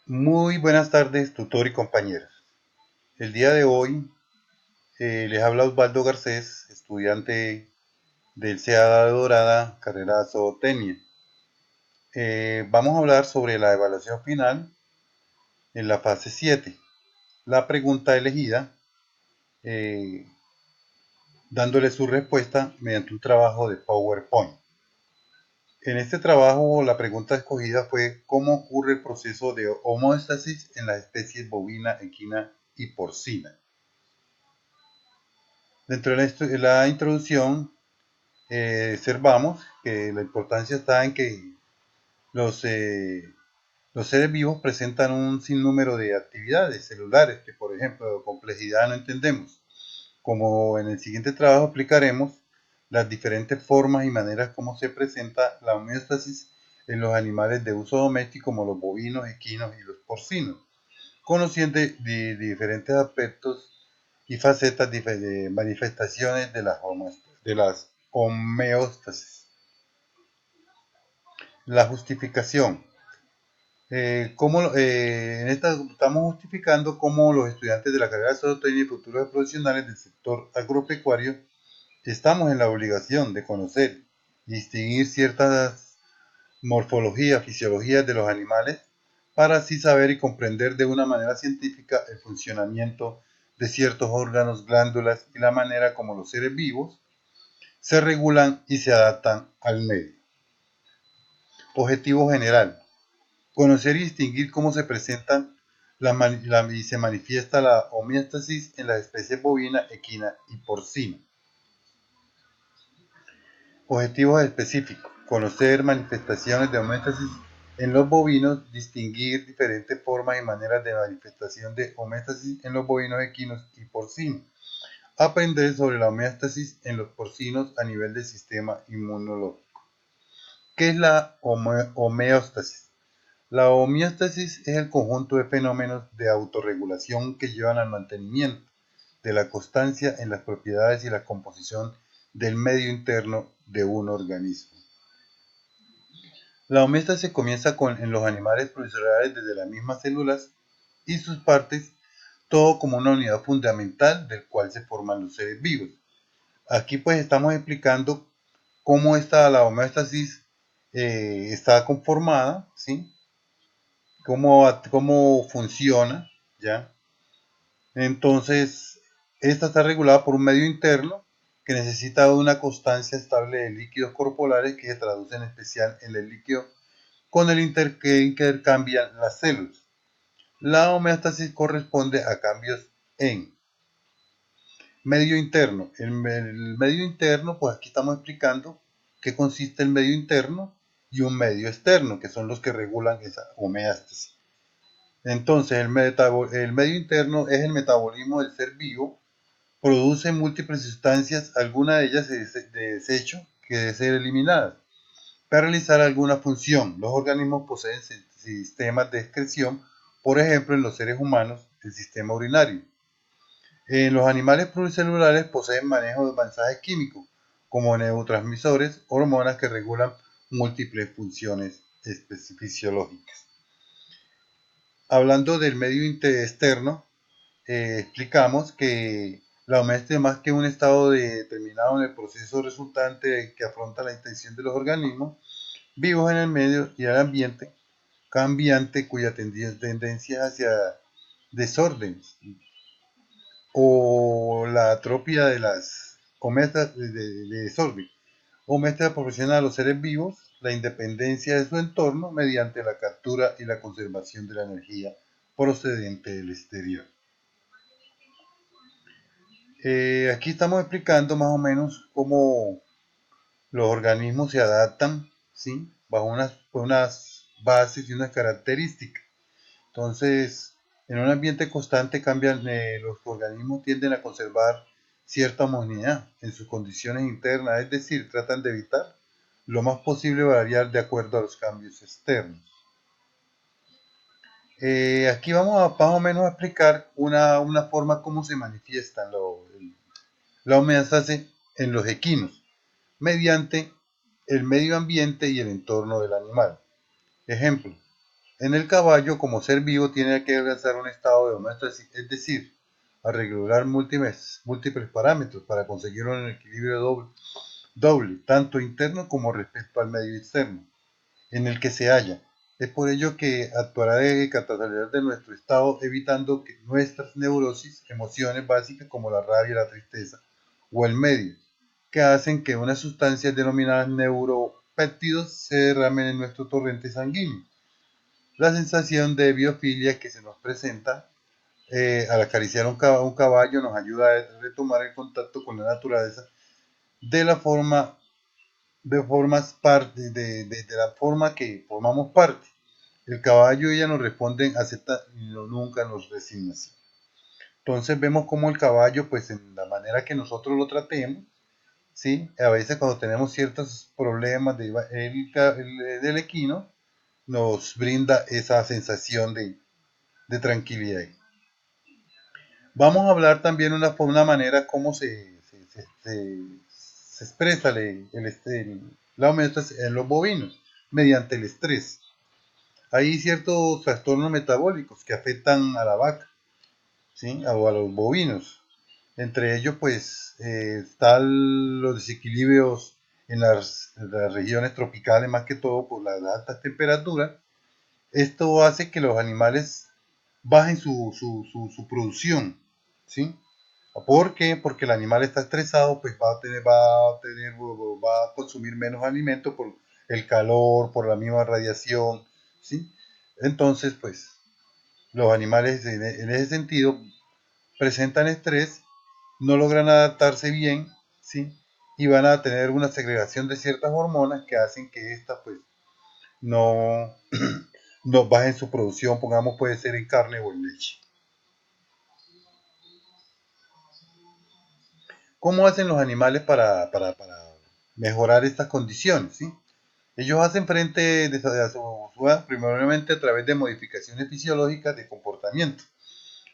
Muy buenas tardes, tutor y compañeros. El día de hoy les habla Osvaldo Garcés, estudiante del CEA de Dorada, carrera Zootecnia. Vamos a hablar sobre la evaluación final en la fase 7. La pregunta elegida, eh, dándole su respuesta mediante un trabajo de PowerPoint. En este trabajo, la pregunta escogida fue ¿cómo ocurre el proceso de homeostasis en las especies bovina, equina y porcina? Dentro de la introducción, observamos que la importancia está en que los, eh, los seres vivos presentan un sinnúmero de actividades celulares que, por ejemplo, de complejidad no entendemos. Como en el siguiente trabajo explicaremos las diferentes formas y maneras como se presenta la homeostasis en los animales de uso doméstico como los bovinos, equinos y los porcinos, conociendo de diferentes aspectos y facetas de manifestaciones de las homeostasis. La justificación. En esta estamos justificando cómo los estudiantes de la carrera de zootecnia y futuros profesionales del sector agropecuario estamos en la obligación de conocer y distinguir ciertas morfologías, fisiologías de los animales para así saber y comprender de una manera científica el funcionamiento de ciertos órganos, glándulas y la manera como los seres vivos se regulan y se adaptan al medio. Objetivo general. Conocer y distinguir cómo se presentan y se manifiesta la homeostasis en las especies bovina, equina y porcina. Objetivos específicos. Conocer manifestaciones de homeostasis en los bovinos, distinguir diferentes formas y maneras de manifestación de homeostasis en los bovinos, equinos y porcinos. Aprender sobre la homeostasis en los porcinos a nivel del sistema inmunológico. ¿Qué es la homeostasis? La homeostasis es el conjunto de fenómenos de autorregulación que llevan al mantenimiento de la constancia en las propiedades y la composición del medio interno de un organismo. La homeostasis comienza en los animales pluricelulares desde las mismas células y sus partes, todo como una unidad fundamental del cual se forman los seres vivos. Aquí pues estamos explicando cómo está la homeostasis está conformada, ¿sí? Cómo funciona, ¿ya? Entonces, esta está regulada por un medio interno que necesita una constancia estable de líquidos corporales que se traduce en especial en el líquido con el que intercambian las células. La homeostasis corresponde a cambios en medio interno. El medio interno, pues aquí estamos explicando qué consiste el medio interno y un medio externo, que son los que regulan esa homeostasis. Entonces, el medio interno es el metabolismo del ser vivo, produce múltiples sustancias, algunas de ellas de desecho que deben ser eliminadas. Para realizar alguna función, los organismos poseen sistemas de excreción, por ejemplo, en los seres humanos, el sistema urinario. En los animales pluricelulares poseen manejo de mensajes químicos, como neurotransmisores, hormonas que regulan múltiples funciones fisiológicas. Hablando del medio externo, explicamos que la homeostasis es más que un estado determinado en el proceso resultante que afronta la intención de los organismos vivos en el medio y el ambiente cambiante cuya tendencia hacia desórdenes o la atropia de las homeostasis de desorden. Homeostasis proporciona a los seres vivos la independencia de su entorno mediante la captura y la conservación de la energía procedente del exterior. Aquí estamos explicando más o menos cómo los organismos se adaptan, ¿sí? Bajo unas bases y unas características. Entonces, en un ambiente constante los organismos tienden a conservar cierta homogeneidad en sus condiciones internas, es decir, tratan de evitar lo más posible variar de acuerdo a los cambios externos. Aquí vamos a más o menos a explicar una forma cómo se manifiesta la homeostasis en los equinos, mediante el medio ambiente y el entorno del animal. Ejemplo, En el caballo, como ser vivo, tiene que alcanzar un estado de homeostasis, es decir, a regular múltiples parámetros para conseguir un equilibrio doble, tanto interno como respecto al medio externo en el que se halla. Es por ello que actuará de catalizador de nuestro estado, evitando que nuestras neurosis, emociones básicas como la rabia, la tristeza o el medio, que hacen que unas sustancias denominadas neuropéptidos se derramen en nuestro torrente sanguíneo. La sensación de biofilia que se nos presenta al acariciar un caballo nos ayuda a retomar el contacto con la naturaleza de la forma de formas parte de la forma que formamos parte. El caballo y ella nos responden acepta y nunca nos resignación. Entonces vemos como el caballo, pues en la manera que nosotros lo tratemos, ¿sí? A veces cuando tenemos ciertos problemas del equino, nos brinda esa sensación de tranquilidad. Vamos a hablar también una manera cómo se expresa la homeostasis en los bovinos, mediante el estrés. Hay ciertos trastornos metabólicos que afectan a la vaca, ¿sí? O a los bovinos. Entre ellos, pues, están los desequilibrios en las regiones tropicales, más que todo por las altas temperaturas. Esto hace que los animales bajen su producción, ¿sí? ¿Por qué? Porque el animal está estresado, pues va a consumir menos alimento por el calor, por la misma radiación, ¿sí? Entonces, pues, los animales en ese sentido presentan estrés, no logran adaptarse bien, ¿sí? Y van a tener una segregación de ciertas hormonas que hacen que éstas, pues, no, no bajen su producción, pongamos, puede ser en carne o en leche. ¿Cómo hacen los animales para mejorar estas condiciones? ¿Sí? Ellos hacen frente a su primeramente a través de modificaciones fisiológicas de comportamiento.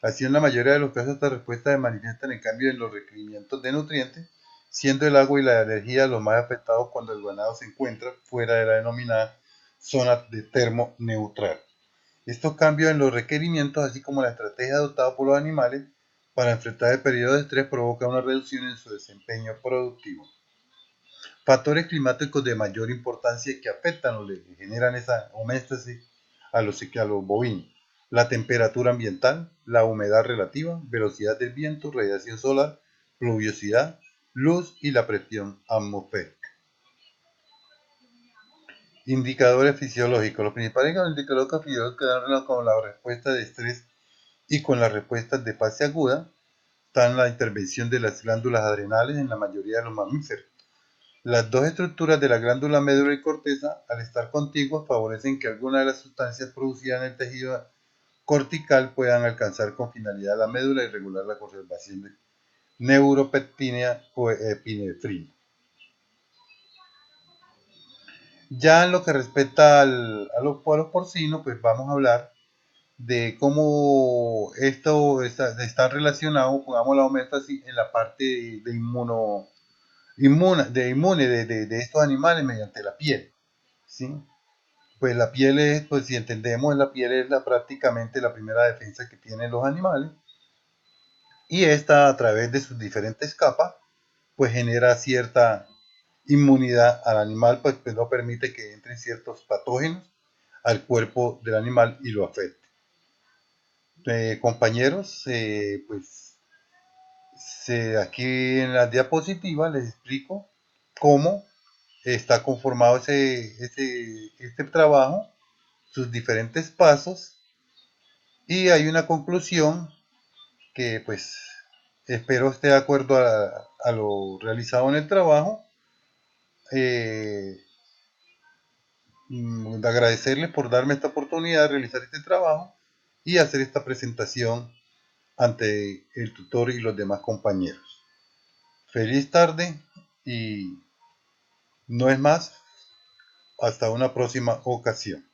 Así, en la mayoría de los casos, estas respuestas se manifiestan en cambio en los requerimientos de nutrientes, siendo el agua y la energía los más afectados cuando el ganado se encuentra fuera de la denominada zona de termo neutral. Estos cambios en los requerimientos, así como la estrategia adoptada por los animales para enfrentar el periodo de estrés, provoca una reducción en su desempeño productivo. Factores climáticos de mayor importancia que afectan o le generan esa homeostasis a los bovinos. La temperatura ambiental, la humedad relativa, velocidad del viento, radiación solar, pluviosidad, luz y la presión atmosférica. Indicadores fisiológicos. Los principales indicadores fisiológicos dan relación con la respuesta de estrés y con las respuestas de fase aguda están la intervención de las glándulas adrenales en la mayoría de los mamíferos. Las dos estructuras de la glándula médula y corteza, al estar contiguas, favorecen que algunas de las sustancias producidas en el tejido cortical puedan alcanzar con finalidad la médula y regular la conservación de neuropectina o epinefrina. Ya en lo que respecta a los porcinos, pues vamos a hablar de cómo esto está relacionado, pongamos la homeostasis en la parte de estos animales mediante la piel, ¿sí? Pues la piel es, pues si entendemos, la piel es prácticamente la primera defensa que tienen los animales y esta a través de sus diferentes capas, pues genera cierta inmunidad al animal, pues no permite que entren ciertos patógenos al cuerpo del animal y lo afecte. Compañeros, pues aquí en la diapositiva les explico cómo está conformado este trabajo, sus diferentes pasos y hay una conclusión que pues espero esté de acuerdo a lo realizado en el trabajo. Eh, de agradecerles por darme esta oportunidad de realizar este trabajo y hacer esta presentación ante el tutor y los demás compañeros. Feliz tarde y no es más, hasta una próxima ocasión.